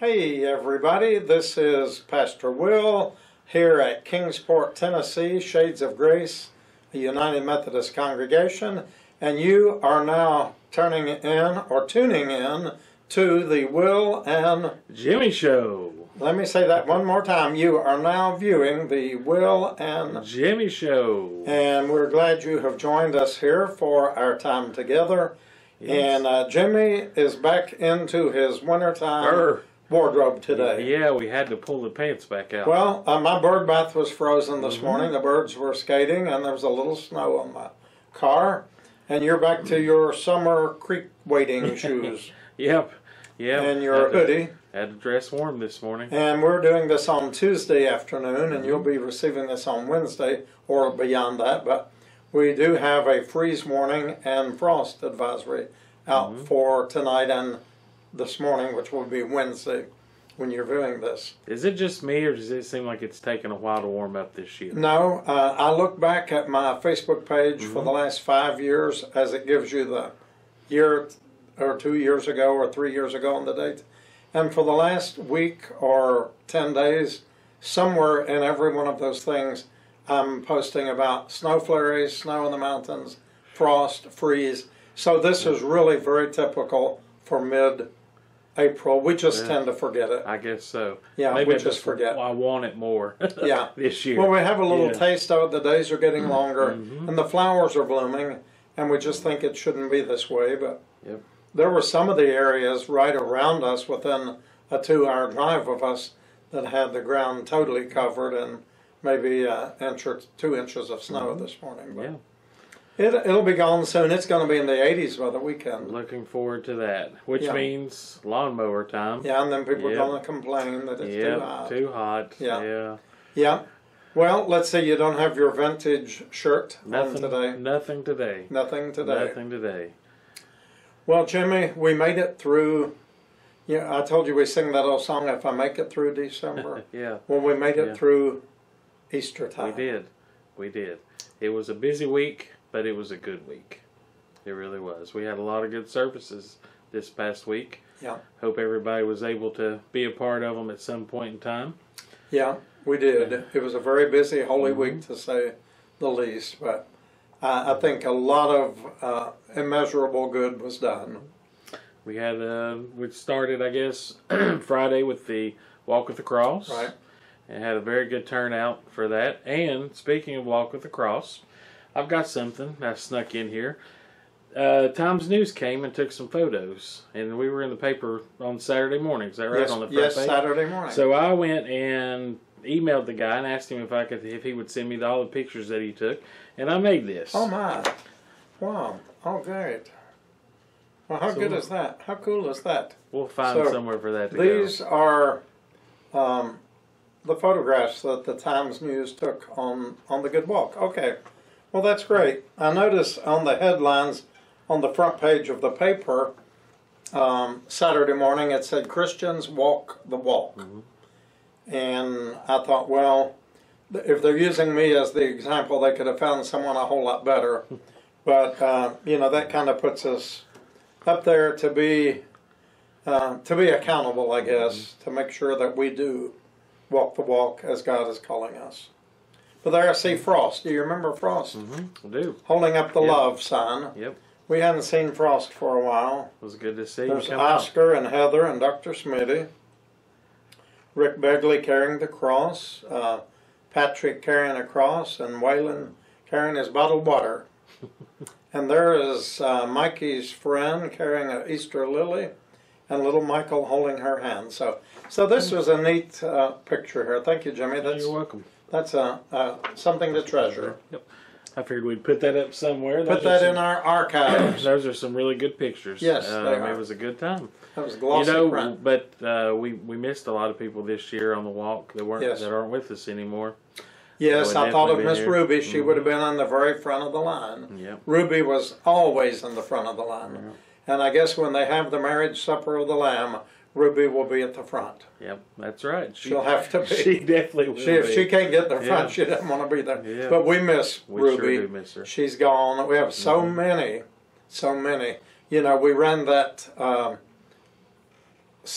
Hey everybody, this is Pastor Will here at Kingsport, Tennessee, Shades of Grace, a United Methodist congregation, and you are now tuning in to the Will and Jimmy Show. Let me say that one more time. You are now viewing the Will and Jimmy Show. And we're glad you have joined us here for our time together. Yes. And Jimmy is back into his wintertime wardrobe today. Yeah, we had to pull the pants back out. Well, my bird bath was frozen this morning. The birds were skating, and there was a little snow on my car. And you're back to your summer creek wading shoes. Yep. And your hoodie. Had to dress warm this morning. And we're doing this on Tuesday afternoon, and you'll be receiving this on Wednesday or beyond that. But we do have a freeze warning and frost advisory out for tonight and this morning, which will be Wednesday when you're viewing this. Is it just me, or does it seem like it's taken a while to warm up this year? No, I look back at my Facebook page for the last 5 years as it gives you the year or 2 years ago or 3 years ago on the date. And for the last week or 10 days, somewhere in every one of those things, I'm posting about snow flurries, snow in the mountains, frost, freeze. So this is really very typical for mid-April. We just tend to forget it. I guess so. Yeah, maybe we just forget. I want it more this year. Well, we have a little taste of it. The days are getting longer, and the flowers are blooming, and we just think it shouldn't be this way. But there were some of the areas right around us within a 2-hour drive of us that had the ground totally covered and maybe an inch or 2 inches of snow this morning. But it'll be gone soon. It's going to be in the 80s by the weekend. Looking forward to that, which means lawnmower time. Yeah, and then people are going to complain that it's too hot. Too hot. Yeah. Well, let's say you don't have your vintage shirt on today. Nothing today. Nothing today. Nothing today. Well, Jimmy, we made it through. Yeah, I told you we sing that old song, If I Make It Through December. Well, we made it through Easter time. We did. It was a busy week, but it was a good week. It really was. We had a lot of good services this past week. Yeah. Hope everybody was able to be a part of them at some point in time. Yeah, we did. It was a very busy Holy Week, to say the least, but I think a lot of immeasurable good was done. We had we started, I guess, Friday with the Walk with the Cross. Right. And had a very good turnout for that. And speaking of Walk with the Cross, I've got something I snuck in here. Times News came and took some photos, and we were in the paper on Saturday morning. Is that right? Yes, on the front page? Saturday morning. So I went and emailed the guy and asked him if he would send me all the pictures that he took, and I made this. Oh my! Wow! Oh great! Well, how good is that? How cool is that? We'll find somewhere for that to go. These are the photographs that the Times News took on the Good Walk. Okay. Well, that's great. I noticed on the headlines on the front page of the paper Saturday morning it said Christians walk the walk. And I thought, well, if they're using me as the example, they could have found someone a whole lot better. But that kind of puts us up there to be accountable, I guess, to make sure that we do walk the walk as God is calling us. But there I see Frost. Do you remember Frost? I do. Holding up the love sign. Yep. We hadn't seen Frost for a while. It was good to see. There's Oscar and Heather and Dr. Smitty. Rick Begley carrying the cross. Patrick carrying a cross. And Waylon carrying his bottled water. And there is Mikey's friend carrying an Easter lily. And little Michael holding her hand. So this was a neat picture here. Thank you, Jimmy. You're welcome. That's something to treasure. Yep. I figured we'd put that up somewhere. Put that in our archives. Those are some really good pictures. Yes, they are. It was a good time. That was glossy print. But we missed a lot of people this year on the walk that aren't with us anymore. Yes, I thought of Miss Ruby. She would have been on the very front of the line. Yep. Ruby was always in the front of the line. Yep. And I guess when they have the marriage supper of the Lamb, Ruby will be at the front. Yep, that's right. She'll have to be. She definitely will be. If she can't get in the front, she doesn't want to be there. Yeah. But we miss Ruby. Sure do miss her. She's gone. We have so many. We ran that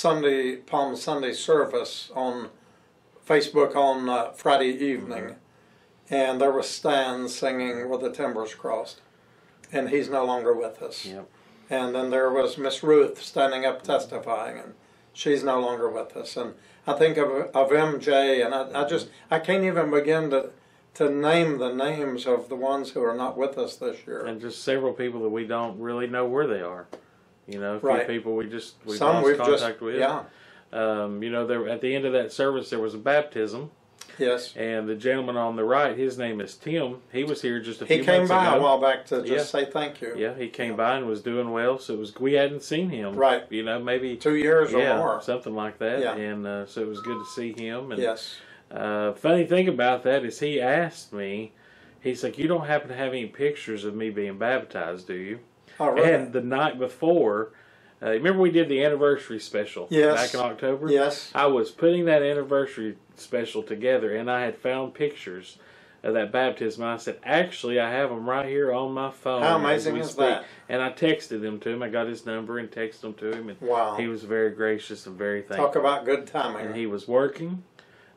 Palm Sunday service on Facebook on Friday evening, and there was Stan singing "With the Timbers Crossed," and he's no longer with us. Yep. And then there was Miss Ruth standing up testifying, and she's no longer with us. And I think of MJ, and I can't even begin to name the names of the ones who are not with us this year. And just several people that we don't really know where they are. You know, a few Right. people we've Some lost we've contact with. Yeah. You know, there at the end of that service there was a baptism. Yes. And the gentleman on the right, his name is Tim. He was here just a few He months came ago. by a while back to just say thank you. Yeah, he came by and was doing well. So we hadn't seen him. Right. You know, maybe 2 years or more. something like that. Yeah. And so it was good to see him. And, Yes. funny thing about that is he asked me, he's like, "You don't happen to have any pictures of me being baptized, do you?" Oh, really? And the night before, remember we did the anniversary special back in October? Yes. I was putting that anniversary special together, and I had found pictures of that baptism. I said, actually, I have them right here on my phone. How amazing is that? And I texted them to him. I got his number and texted them to him. And Wow. he was very gracious and very thankful. Talk about good timing. And he was working.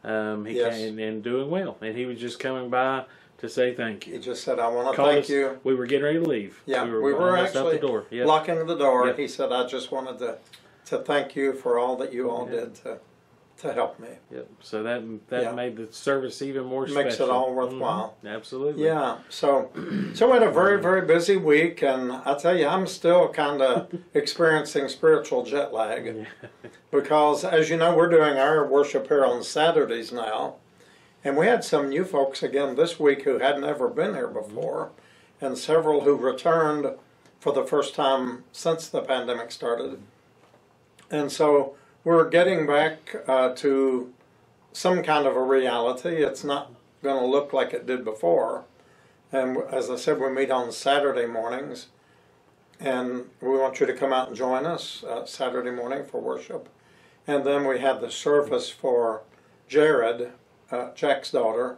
He Yes. came and doing well. And he was just coming by to say thank you. He just said, "I want to Called thank us- you." We were getting ready to leave. Yeah, we were almost out actually the door. Yep. locking the door. Yep. He said, "I just wanted to thank you for all that you all did to help me." Yep. So that Yeah. made the service even more special. Makes it all worthwhile. Absolutely. Yeah. So we had a very, very busy week, and I tell you, I'm still kind of experiencing spiritual jet lag because, as you know, we're doing our worship here on Saturdays now. And we had some new folks again this week who hadn't ever been here before, and several who returned for the first time since the pandemic started. And so we're getting back to some kind of a reality. It's not going to look like it did before. And as I said, we meet on Saturday mornings, and we want you to come out and join us Saturday morning for worship. And then we had the service for Jared, Jack's daughter,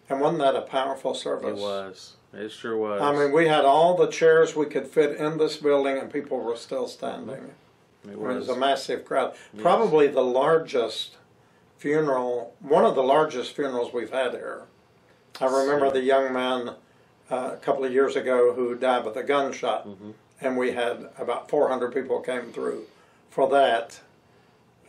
and wasn't that a powerful service? It was. It sure was. I mean, we had all the chairs we could fit in this building, and people were still standing. It It was was. a massive crowd. Yes. Probably the largest funeral, one of the largest funerals we've had here. I remember the young man a couple of years ago who died with a gunshot, and we had about 400 people came through for that.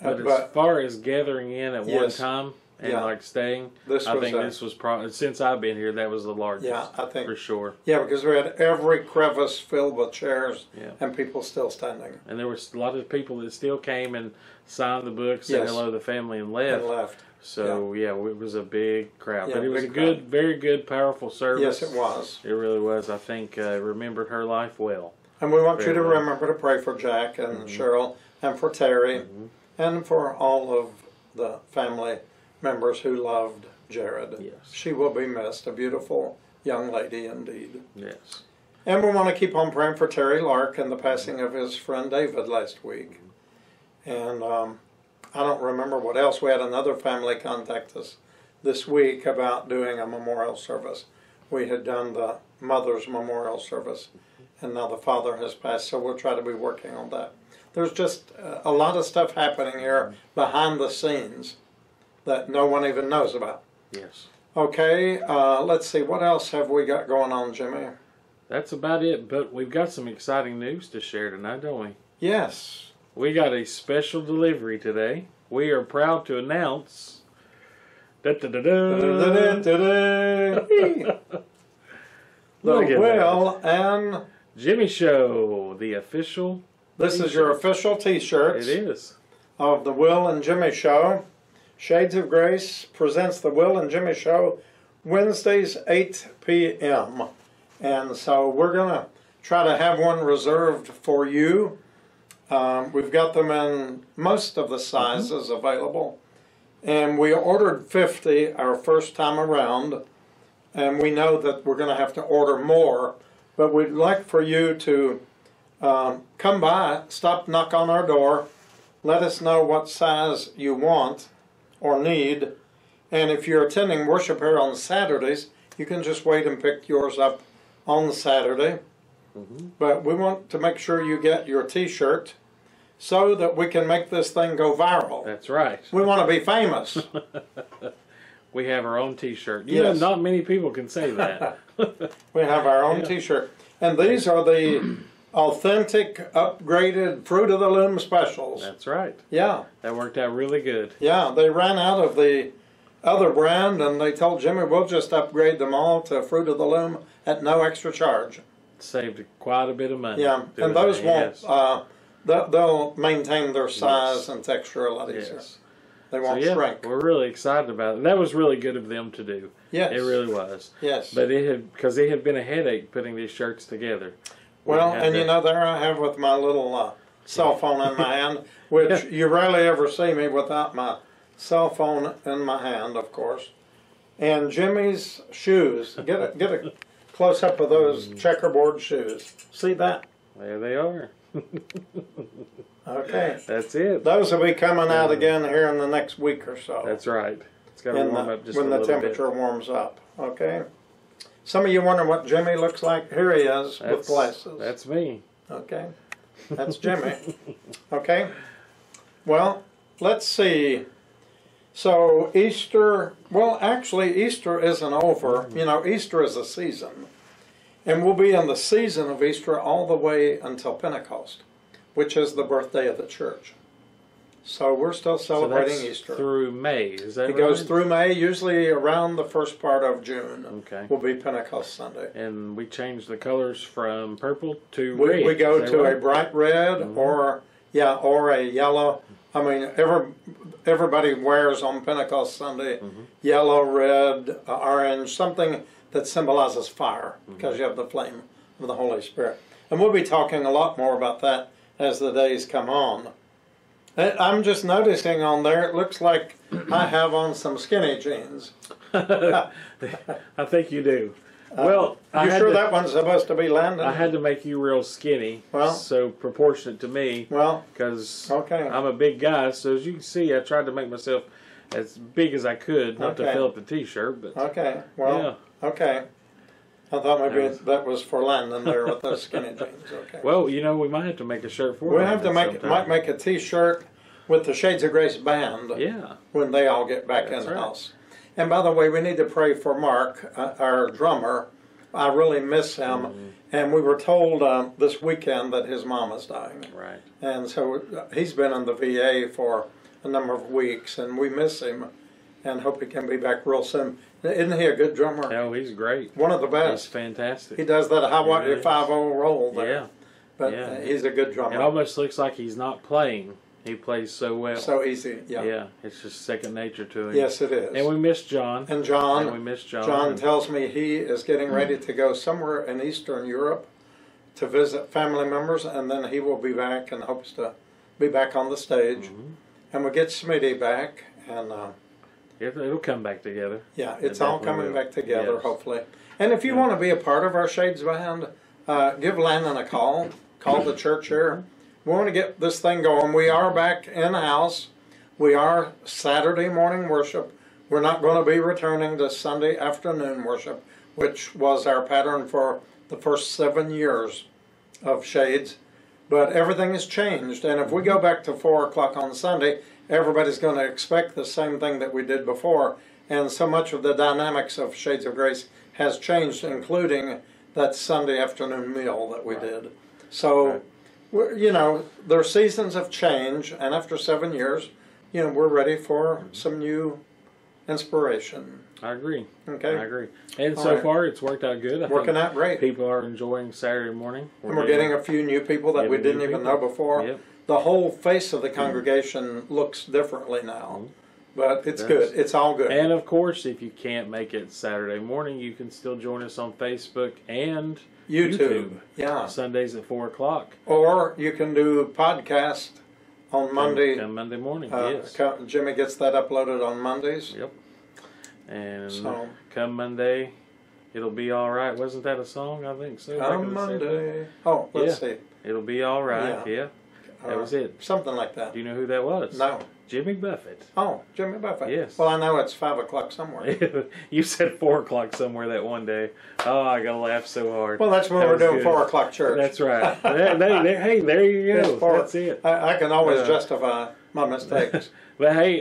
But as far as gathering in at one Yes. time and Yeah. like staying, This I was think a- this was probably, since I've been here, that was the largest. Yeah, I think. For sure. Yeah, because we had every crevice filled with chairs Yeah. and people still standing And there was a lot of people that still came and signed the book, said Yes. hello to the family, and left. and left. So yeah, it was a big crowd, Yeah, but it was a big good, crowd. very good, powerful service. Yes, it was. It really was. I think remembered her life well. And we want you Very to well. remember to pray for Jack and Cheryl and for Terry and for all of the family members who loved Jared. Yes. She will be missed, a beautiful young lady indeed. Yes. And we want to keep on praying for Terry Lark and the passing of his friend David last week. And I don't remember what else. We had another family contact us this week about doing a memorial service. We had done the mother's memorial service, and now the father has passed, so we'll try to be working on that. There's just a lot of stuff happening here behind the scenes that no one even knows about. Yes. Okay, let's see, what else have we got going on, Jimmy? That's about it. But we've got some exciting news to share tonight, don't we? Yes. We got a special delivery today. We are proud to announce. The Look at Will and Jimmy Show, the official. this is your official t-shirts It is. of the Will and Jimmy Show. Shades of Grace presents the Will and Jimmy Show Wednesdays 8 p.m. And so we're going to try to have one reserved for you. We've got them in most of the sizes available. And we ordered 50 our first time around. And we know that we're going to have to order more. But we'd like for you to come by, stop, knock on our door. Let us know what size you want or need. And if you're attending worship here on Saturdays, you can just wait and pick yours up on Saturday. But we want to make sure you get your t-shirt. so that we can make this thing go viral. That's right. We want to be famous. We have our own T-shirt. Yes. Not many people can say that. We have our own T-shirt. And these are the authentic, upgraded Fruit of the Loom specials. That's right. Yeah. That worked out really good. Yeah, they ran out of the other brand, and they told Jimmy, we'll just upgrade them all to Fruit of the Loom at no extra charge. Saved quite a bit of money. Yeah, and those won't, they'll maintain their size and texture a lot easier. Yes. They won't shrink. We're really excited about it. That was really good of them to do. Yes. It really was. Yes. But because it had been a headache putting these shirts together. Well, and you know, there I have with my little cell phone in my hand, which you rarely ever see me without my cell phone in my hand, of course. And Jimmy's shoes. Get a close up of those checkerboard shoes. See that? There they are. Okay. That's it. Those will be coming out again here in the next week or so. That's right. It's got to warm up just a when little the bit. temperature warms up. Okay. Some of you wonder what Jimmy looks like. Here he is with glasses. That's me. Okay. That's Jimmy. Okay. Well, let's see. So Easter, well, actually Easter isn't over. You know, Easter is a season. And we'll be in the season of Easter all the way until Pentecost, which is the birthday of the church. So we're still celebrating Easter. Through May, is that right? It goes through May, usually around the first part of June. Okay. Will be Pentecost Sunday. And we change the colors from purple to red. We go to a bright red or a yellow. I mean, everybody wears on Pentecost Sunday yellow, red, orange, something that symbolizes fire, because you have the flame of the Holy Spirit. And we'll be talking a lot more about that as the days come on. I'm just noticing on there, it looks like I have on some skinny jeans. I think you do. Well, you sure that one's supposed to be Landon? I had to make you real skinny, so proportionate to me. Well, because I'm a big guy, so as you can see, I tried to make myself as big as I could, not to fill up the T-shirt. But okay. I thought maybe that was for Landon there with those skinny jeans. Okay. Well, you know, we might have to make a shirt for him. We'll have to might make a T-shirt with the Shades of Grace band. Yeah. When they all get back in the house. And by the way, we need to pray for Mark, our drummer. I really miss him. And we were told this weekend that his mom is dying. Right. And so he's been in the VA for a number of weeks, and we miss him and hope he can be back real soon. Isn't he a good drummer? Oh, he's great. One of the best. He's fantastic. He does that Hawaii 5-0 roll there. Yeah. But he's a good drummer. It almost looks like he's not playing. He plays so well. So easy, Yeah, it's just second nature to him. Yes, it is. And we miss John. And John. And we miss John. John tells me he is getting ready to go somewhere in Eastern Europe to visit family members, and then he will be back and hopes to be back on the stage. And we'll get Smitty back, and it'll come back together. Yeah, it's all coming back together, hopefully. And if you want to be a part of our Shades Band, give Landon a call. Call the church here. We want to get this thing going. We are back in the house. We are Saturday morning worship. We're not going to be returning to Sunday afternoon worship, which was our pattern for the first 7 years of Shades. But everything has changed. And if we go back to 4 o'clock on Sunday, everybody's going to expect the same thing that we did before. And so much of the dynamics of Shades of Grace has changed, including that Sunday afternoon meal that we did. So, you know, their seasons of change, and after 7 years, you know, we're ready for some new inspiration. I agree. Okay. I agree. And so far, it's worked out good. Working out great. People are enjoying Saturday morning. And we're getting a few new people that we didn't even know before. Yep. The whole face of the congregation looks differently now. But it's good. It's all good. And of course, if you can't make it Saturday morning, you can still join us on Facebook and YouTube. Yeah. Sundays at 4 o'clock. Or you can do podcast on Monday. Come Monday morning, yes. Jimmy gets that uploaded on Mondays. Yep. And come Monday, it'll be all right. Wasn't that a song? I think so. Come Monday. Oh, let's see. It'll be all right. Yeah. That was it. Something like that. Do you know who that was? No. Jimmy Buffett. Oh, Jimmy Buffett. Yes. Well, I know it's 5 o'clock somewhere. You said 4 o'clock somewhere that one day. Oh, I gotta laugh so hard. Well, that's when we're doing good. 4 o'clock church. That's right. Hey, there you go. That's it. I can always justify my mistakes. But hey,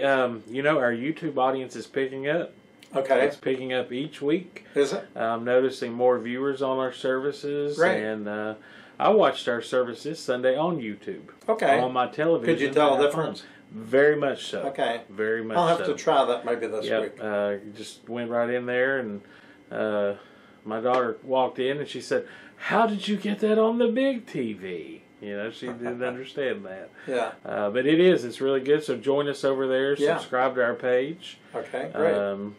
you know, our YouTube audience is picking up. Okay. It's picking up each week. Is it? I'm noticing more viewers on our services. Great. And I watched our service this Sunday on YouTube. Okay. On my television. Could you tell the difference? Very much so. Okay. Very much so. I'll have to try that maybe this week. Just went right in there, and my daughter walked in, and she said, "How did you get that on the big TV?" You know, she didn't understand that. Yeah. But it's really good. So join us over there. Subscribe to our page. Okay, great.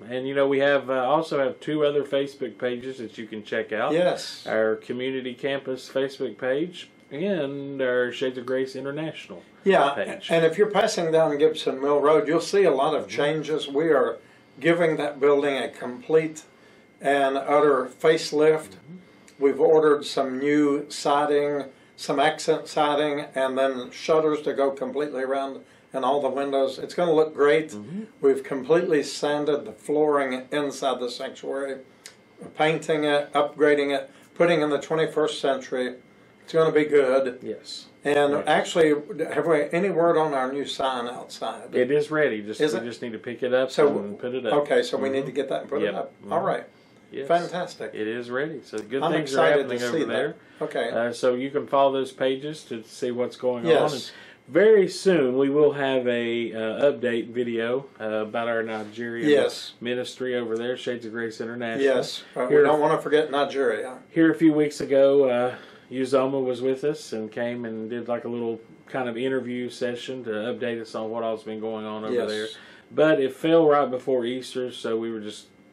And you know, we have also have 2 other Facebook pages that you can check out. Yes. Our Community Campus Facebook page and our Shades of Grace International page. And if you're passing down Gibson Mill Road, you'll see a lot of changes. We are giving that building a complete and utter facelift. We've ordered some new siding, some accent siding, and then shutters to go completely around and all the windows. It's going to look great. We've completely sanded the flooring inside the sanctuary, painting it, upgrading it, putting in the 21st century. It's going to be good. Yes. And actually, have we any word on our new sign outside? It is ready. We just need to pick it up and put it up. Okay, so we need to get that and put it up. All right. Yes. Fantastic. It is ready. So good I'm things are excited happening to over see there. that. Okay. So you can follow those pages to see what's going on. Yes. And very soon we will have a update video about our Nigeria ministry over there, Shades of Grace International. Yes. We don't want to forget Nigeria. Here a few weeks ago, Uzoma was with us and came and did like a little kind of interview session to update us on what all's been going on over there. But it fell right before Easter, so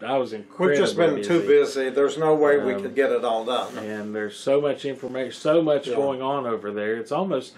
I was incredibly We've just been too busy. There's no way we could get it all done. And there's so much information, so much going on over there. It's almost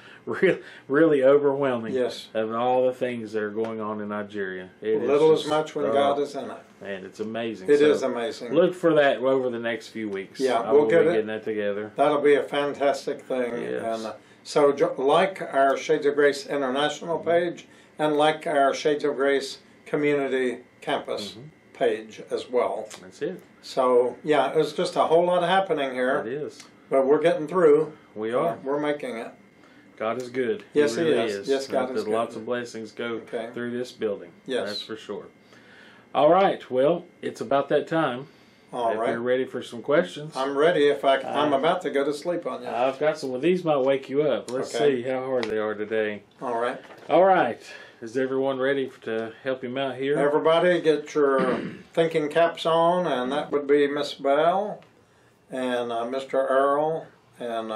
really overwhelming. Yes. Of all the things that are going on in Nigeria. Little as much when God is in it. And it's amazing. It is amazing. Look for that over the next few weeks. Yeah, we'll get getting that together. That'll be a fantastic thing. Yes. And so like our Shades of Grace International page and like our Shades of Grace Community Campus page as well. That's it. So, yeah, it's just a whole lot happening here. It is. But we're getting through. We are. We're making it. God is good. Yes, He really is. Yes, God is good. Lots of blessings go through this building. Yes. That's for sure. All right. Well, it's about that time. All right. If you're ready for some questions. I'm ready. I'm about to go to sleep on you. I've got some. Well, these might wake you up. Let's see how hard they are today. All right. All right. Is everyone ready to help him out here? Everybody get your thinking caps on, and that would be Miss Bell and Mr. Earl and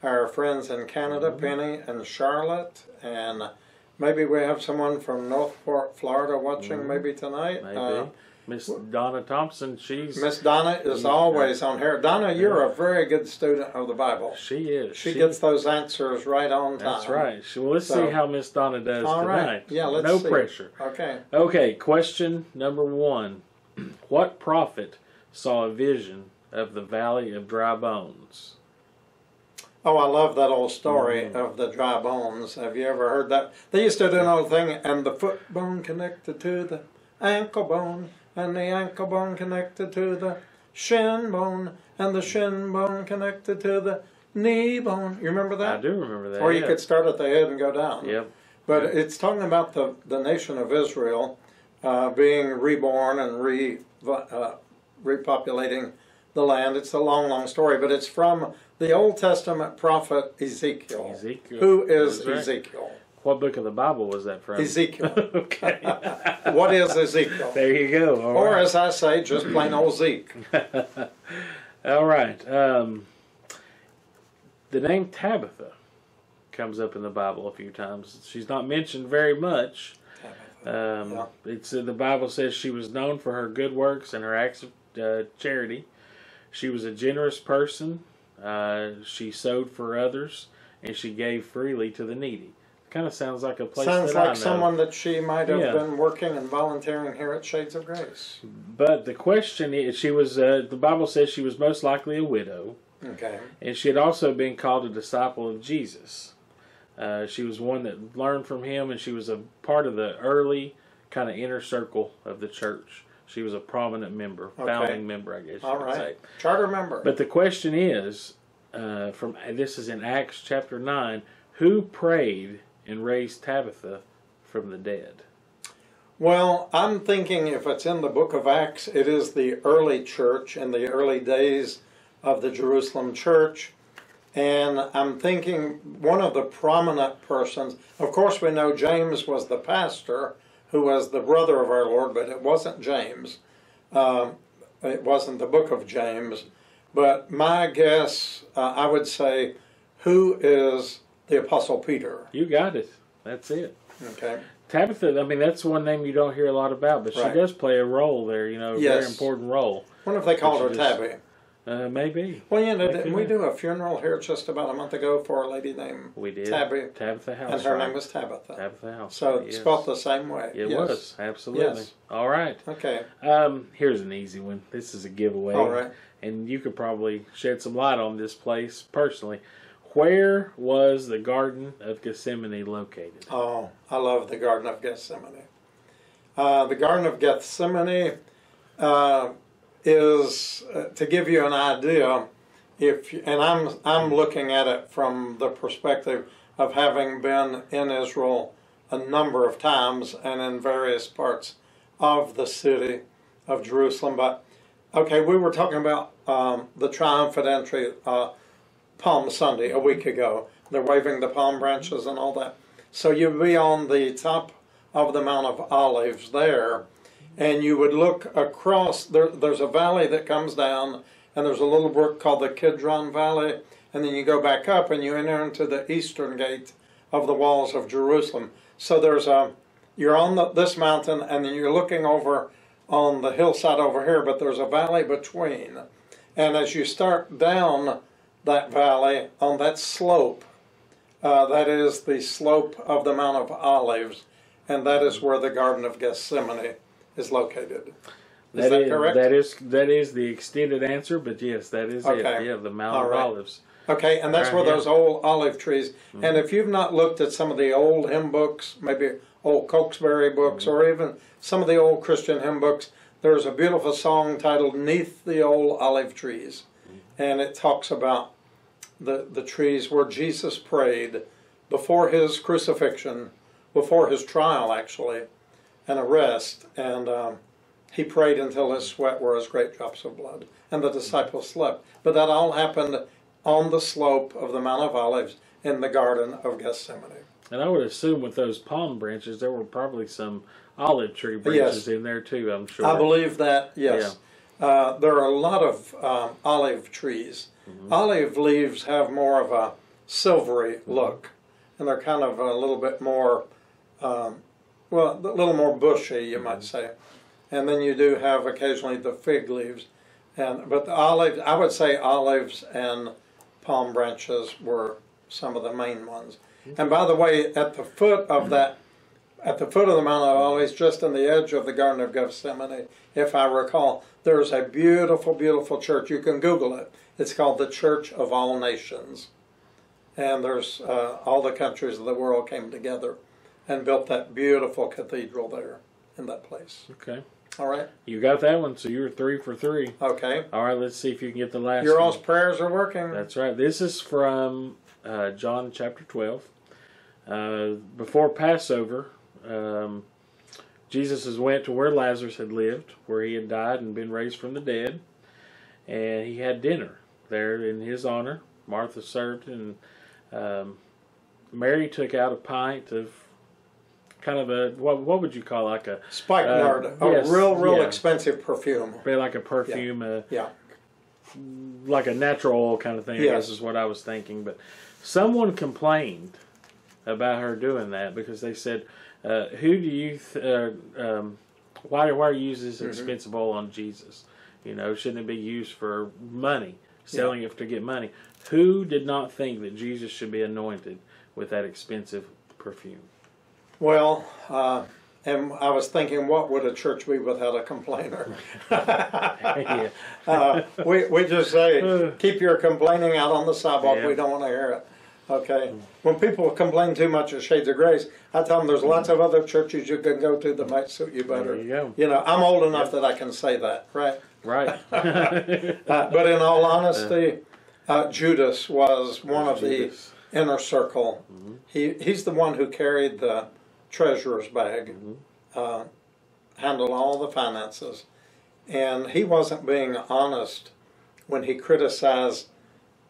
our friends in Canada, Penny and Charlotte, and maybe we have someone from Northport, Florida watching maybe tonight. Maybe. Miss Donna Thompson, Miss Donna is always on here. Donna, you're a very good student of the Bible. She is. She gets those answers right on time. That's right. Well, let's see how Miss Donna does tonight. Right. Yeah, let's see. No pressure. Okay. Okay, question number 1. What prophet saw a vision of the valley of dry bones? Oh, I love that old story of the dry bones. Have you ever heard that? They used to do an old thing, and the foot bone connected to the ankle bone, and the ankle bone connected to the shin bone, and the shin bone connected to the knee bone. You remember that? I do remember that. Or you could start at the head and go down. Yep. But it's talking about the nation of Israel being reborn and repopulating the land. It's a long, long story, but it's from the Old Testament prophet Ezekiel. Who is Ezekiel? What book of the Bible was that from? Ezekiel. Okay. What is Ezekiel? There you go. Or as I say, just plain old Zeke. All right. The name Tabitha comes up in the Bible a few times. She's not mentioned very much. It's the Bible says she was known for her good works and her acts of charity. She was a generous person. She sewed for others, and she gave freely to the needy. Kind of sounds like a place sounds that I know. like someone that she might have been working and volunteering here at Shades of Grace. But the question is, she was. The Bible says she was most likely a widow. Okay. And she had also been called a disciple of Jesus. She was one that learned from him, and she was a part of the early kind of inner circle of the church. She was a prominent member, founding member, I guess you could say. Charter member. But the question is, this is in Acts chapter 9, who prayed and raised Tabitha from the dead? Well, I'm thinking if it's in the book of Acts, it is the early church in the early days of the Jerusalem church. And I'm thinking one of the prominent persons, of course we know James was the pastor, who was the brother of our Lord, but it wasn't James. It wasn't the book of James. But my guess, I would say, who is the Apostle Peter? You got it. That's it. Okay. Tabitha, I mean, that's one name you don't hear a lot about, but she does play a role there, a very important role. I wonder if they called her Tabby. Maybe. Well, didn't we do a funeral here just about a month ago for a lady named Tabby? Tabitha House. And her name was Tabitha. Tabitha House. So it's spelled the same way. It was, absolutely. Yes. All right. Okay. Here's an easy one. This is a giveaway. All right. And you could probably shed some light on this place personally. Where was the Garden of Gethsemane located? Oh, I love the Garden of Gethsemane. The Garden of Gethsemane is, to give you an idea, I'm looking at it from the perspective of having been in Israel a number of times and in various parts of the city of Jerusalem. But okay, we were talking about the triumphant entry Palm Sunday a week ago. They're waving the palm branches and all that. So you'd be on the top of the Mount of Olives there, and you would look across. There's a valley that comes down, and there's a little brook called the Kidron Valley, and then you go back up and you enter into the eastern gate of the walls of Jerusalem. So you're on this mountain, and then you're looking over on the hillside over here, but there's a valley between. And as you start down that valley on that slope, that is the slope of the Mount of Olives, and that is where the Garden of Gethsemane is located. Is that correct? That is the extended answer, but yes, that is it. Yeah, the Mount of Olives. Okay, and that's where those old olive trees. Mm-hmm. And if you've not looked at some of the old hymn books, maybe old Cokesbury books, or even some of the old Christian hymn books, there's a beautiful song titled "Neath the Old Olive Trees," and it talks about the trees where Jesus prayed before his crucifixion, before his trial actually, and arrest, and he prayed until his sweat were as great drops of blood, and the disciples slept. But that all happened on the slope of the Mount of Olives in the Garden of Gethsemane. And I would assume with those palm branches, there were probably some olive tree branches in there too, I'm sure. I believe that, yes. Yeah. There are a lot of olive trees. Mm-hmm. Olive leaves have more of a silvery look, and they're kind of a little bit more, a little more bushy, you might say. And then you do have occasionally the fig leaves. But the olives, I would say olives and palm branches were some of the main ones. And by the way, at the foot of the Mount of Olives, just on the edge of the Garden of Gethsemane, if I recall, there's a beautiful, beautiful church. You can Google it. It's called the Church of All Nations. And there's all the countries of the world came together and built that beautiful cathedral there in that place. Okay. All right. You got that one, so you were 3 for 3. Okay. All right, let's see if you can get the last Your one. all's prayers are working. That's right. This is from John chapter 12. Before Passover, Jesus went to where Lazarus had lived, where he had died and been raised from the dead, and he had dinner there in his honor. Martha served, and Mary took out a pint of kind of a, what would you call, like a spikenard, a real expensive perfume. Like a perfume, yeah, like a natural oil kind of thing. Yes. I guess is what I was thinking. But someone complained about her doing that because they said, "Who do you? Why are you using this expensive oil on Jesus? Shouldn't it be used for money, selling it to get money? Who did not think that Jesus should be anointed with that expensive perfume?" Well, and I was thinking, what would a church be without a complainer? We just say, keep your complaining out on the sidewalk. We don't want to hear it. Okay. When people complain too much of Shades of Grace, I tell them there's lots of other churches you can go to that might suit you better. There you go. You know, I'm old enough that I can say that, right? Right. But in all honesty, Judas was one of the inner circle. He's the one who carried the treasurer's bag, handled all the finances, and he wasn't being honest when he criticized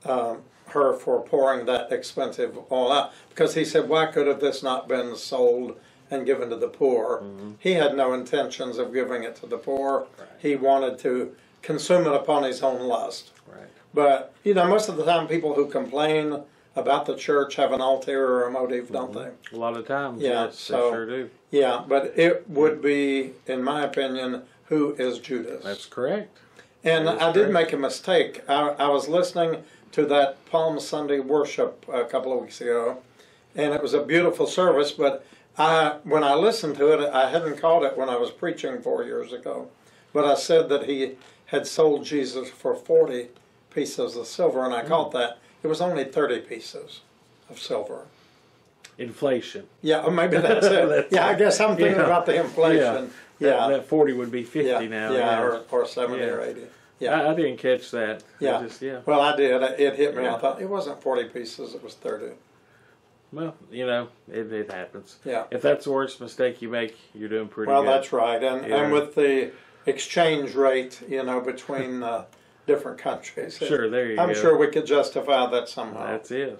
her for pouring that expensive oil out, because he said, why could have this not been sold and given to the poor? He had no intentions of giving it to the poor. Right. He wanted to consume it upon his own lust. Right. But, you know, most of the time people who complain about the church have an ulterior motive, don't they? A lot of times, Yeah, yes, so- they sure do. Yeah, but it would be, in my opinion, who is Judas? That's correct. And That is I did correct. make a mistake. I was listening to that Palm Sunday worship a couple of weeks ago, and it was a beautiful service, but when I listened to it, I hadn't caught it when I was preaching 4 years ago, but I said that he had sold Jesus for 40 pieces of silver, and I caught that. It was only 30 pieces of silver. Inflation. Yeah, or maybe that's it. That's yeah, I guess I'm thinking yeah. about the inflation. That 40 would be 50 yeah, now. yeah, or 70 Yeah. or 80. Yeah. I didn't catch that. Yeah. Yeah. Well, I did. It hit me. Yeah. I thought it wasn't 40 pieces, it was 30. Well, you know, it happens. Yeah. If that's the worst mistake you make, you're doing pretty Well, good. that's right. And Yeah. and with the exchange rate, you know, between different countries. Sure, there you go. I'm sure we could justify that somehow. That's it.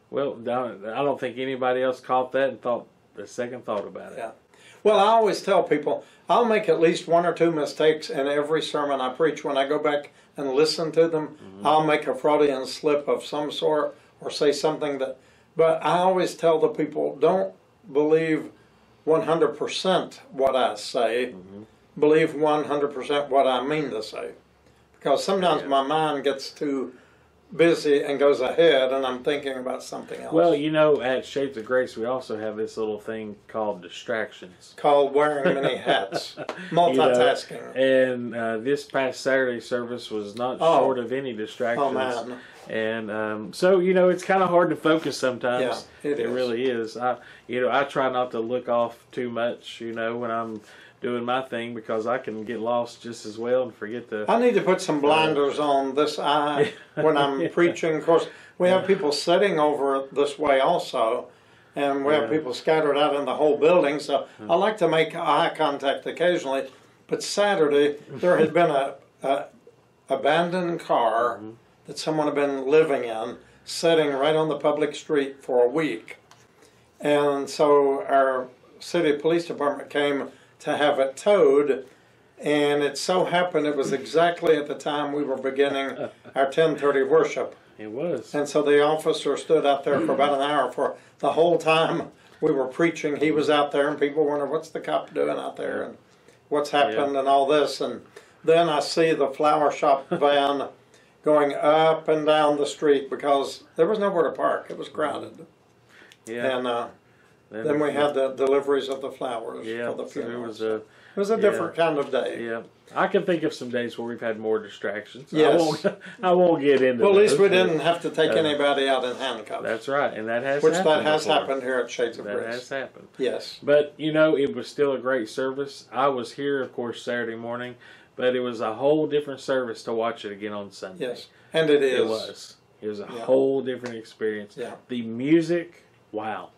Well, I don't think anybody else caught that and thought a second thought about it. Yeah. Well, I always tell people I'll make at least one or two mistakes in every sermon I preach. When I go back and listen to them, I'll make a Freudian slip of some sort or say something that. But I always tell the people, don't believe 100% what I say. Believe 100% what I mean to say. Because sometimes my mind gets too busy and goes ahead, and I'm thinking about something else. Well, you know, at Shades of Grace, we also have this little thing called distractions. Called wearing many hats, multitasking. And this past Saturday service was not short of any distractions. Oh man! And so, you know, it's kind of hard to focus sometimes. Yeah, it is. Really is. I try not to look off too much, you know, when I'm doing my thing, because I can get lost just as well and forget the. I need to put some blinders on this eye when I'm preaching. Of course, we have people sitting over this way also, and we have people scattered out in the whole building. So I like to make eye contact occasionally. But Saturday, there had been a abandoned car that someone had been living in, sitting right on the public street for a week. And so our city police department came to have it towed, and it so happened it was exactly at the time we were beginning our 10:30 worship. It was. And so the officer stood out there for about an hour. For the whole time we were preaching, he was out there, and people wondered, what's the cop doing out there, and what's happened, and all this. And then I see the flower shop van going up and down the street because there was nowhere to park. It was crowded. Yeah. And then we had the deliveries of the flowers Yeah. for the So funerals. it was a different kind of day. Yeah. I can think of some days where we've had more distractions. Yes. I won't get into Well, at least we those, but didn't have to take anybody out in handcuffs. That's right, and that has Which happened that has before. happened here at Shades of That Grace. has happened. Yes. But, you know, it was still a great service. I was here, of course, Saturday morning, but it was a whole different service to watch it again on Sunday. Yes. And it is. It was. It was a whole different experience. Yeah. The music, wow.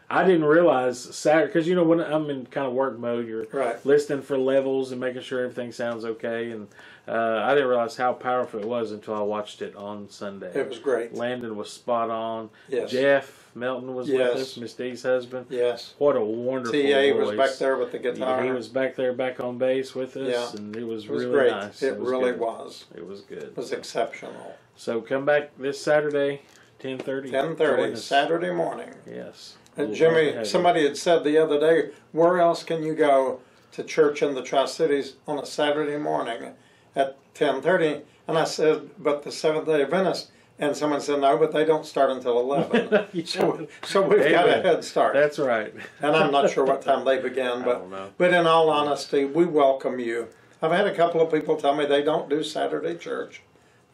I didn't realize Saturday, because, you know, when I'm in kind of work mode, you're Right. listening for levels and making sure everything sounds okay. And I didn't realize how powerful it was until I watched it on Sunday. It was great. Landon was spot on. Yes. Jeff Melton was with Yes. us, Miss Dee's husband. Yes. What a wonderful T.A. voice. was back there with the guitar. He was back there, back on bass with us, Yeah. and it was It was really great. nice. It really good. was. It was good. It was exceptional. So come back this Saturday, 10:30. 10:30, Saturday morning. Yes. And We'll Jimmy, have somebody had said the other day, where else can you go to church in the Tri-Cities on a Saturday morning at 10:30? And I said, but the Seventh-day Adventist. And someone said, no, but they don't start until 11. So we've got a head start. That's right. And I'm not sure what time they began, I don't know. but in all honesty, we welcome you. I've had a couple of people tell me they don't do Saturday church.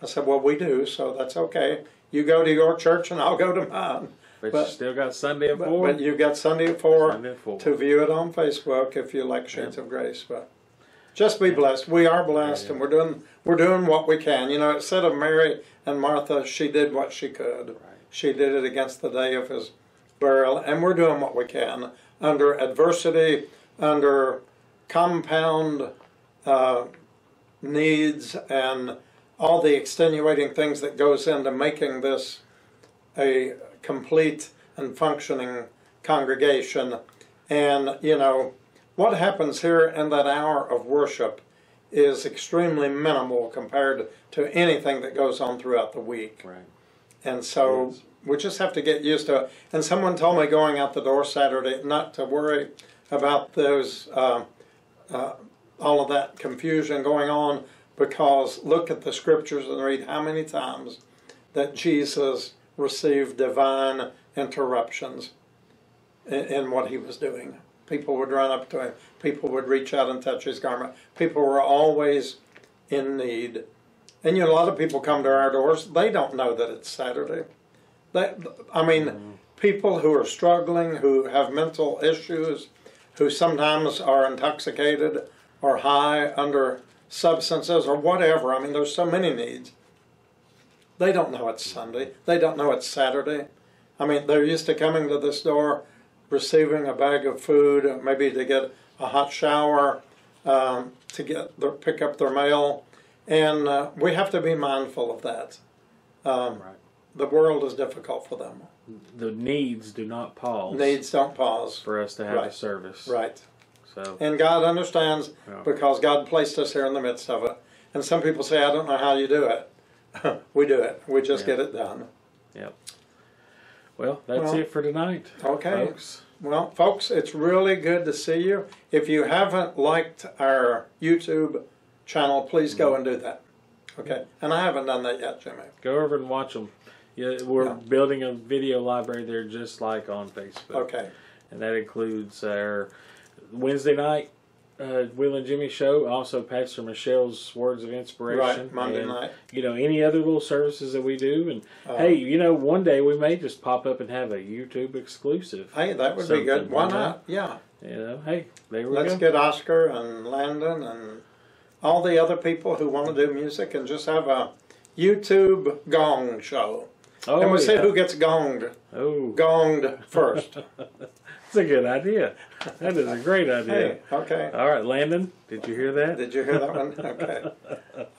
I said, well, we do, so that's okay. You go to your church and I'll go to mine. But you still got Sunday at 4. But you've got Sunday at 4 Sunday at 4. to view it on Facebook if you like Shades of Grace. But just be blessed. We are blessed, and we're doing what we can. You know, it said of Mary and Martha, she did what she could. Right. She did it against the day of his burial, and we're doing what we can under adversity, under compound needs, and all the extenuating things that goes into making this a complete and functioning congregation. And, you know, what happens here in that hour of worship is extremely minimal compared to anything that goes on throughout the week. Right. And so we just have to get used to it. And someone told me going out the door Saturday not to worry about those, all of that confusion going on, because look at the scriptures and read how many times that Jesus received divine interruptions in what he was doing. People would run up to him. People would reach out and touch his garment. People were always in need. And you know, a lot of people come to our doors. They don't know that it's Saturday. People who are struggling, who have mental issues, who sometimes are intoxicated or high under substances or whatever. I mean, there's so many needs. They don't know it's Sunday. They don't know it's Saturday. I mean, they're used to coming to this door, receiving a bag of food, maybe to get a hot shower, to pick up their mail, and we have to be mindful of that. Right. The world is difficult for them. The needs do not pause. Needs don't pause for us to have a service. Right. So. And God understands, because God placed us here in the midst of it. And some people say, I don't know how you do it. We do it. We just get it done. Yep. Well, that's it for tonight. Okay. Folks. Well, folks, it's really good to see you. If you haven't liked our YouTube channel, please go and do that. Okay. And I haven't done that yet, Jimmy. Go over and watch them. Yeah, we're building a video library there just like on Facebook. Okay. And that includes our Wednesday night Will and Jimmy show, also Pastor Michelle's Words of Inspiration. Right, Monday night. You know, any other little services that we do. And hey, you know, one day we may just pop up and have a YouTube exclusive. Hey, that would be good. Why not? Yeah. You know, hey, there we go. Let's get Oscar and Landon and all the other people who want to do music and just have a YouTube gong show. Oh, and we'll see who gets gonged. Oh. Gonged first. That's a good idea. That is a great idea. Hey, okay. All right, Landon, did you hear that? Did you hear that one? Okay.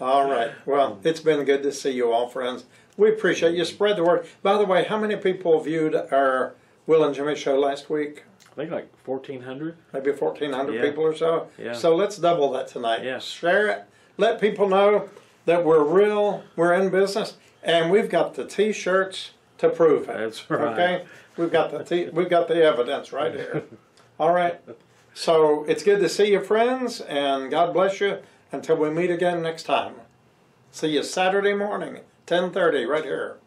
All right. Well, it's been good to see you all, friends. We appreciate you. Spread the word. By the way, how many people viewed our Will and Jimmy show last week? I think like 1,400. Maybe 1,400 people or so. Yeah. So let's double that tonight. Yeah. Share it. Let people know that we're real, we're in business, and we've got the T-shirts to prove it. That's right. Okay? We've got the evidence right here. All right. So it's good to see you, friends, and God bless you until we meet again next time. See you Saturday morning, 10:30, right here.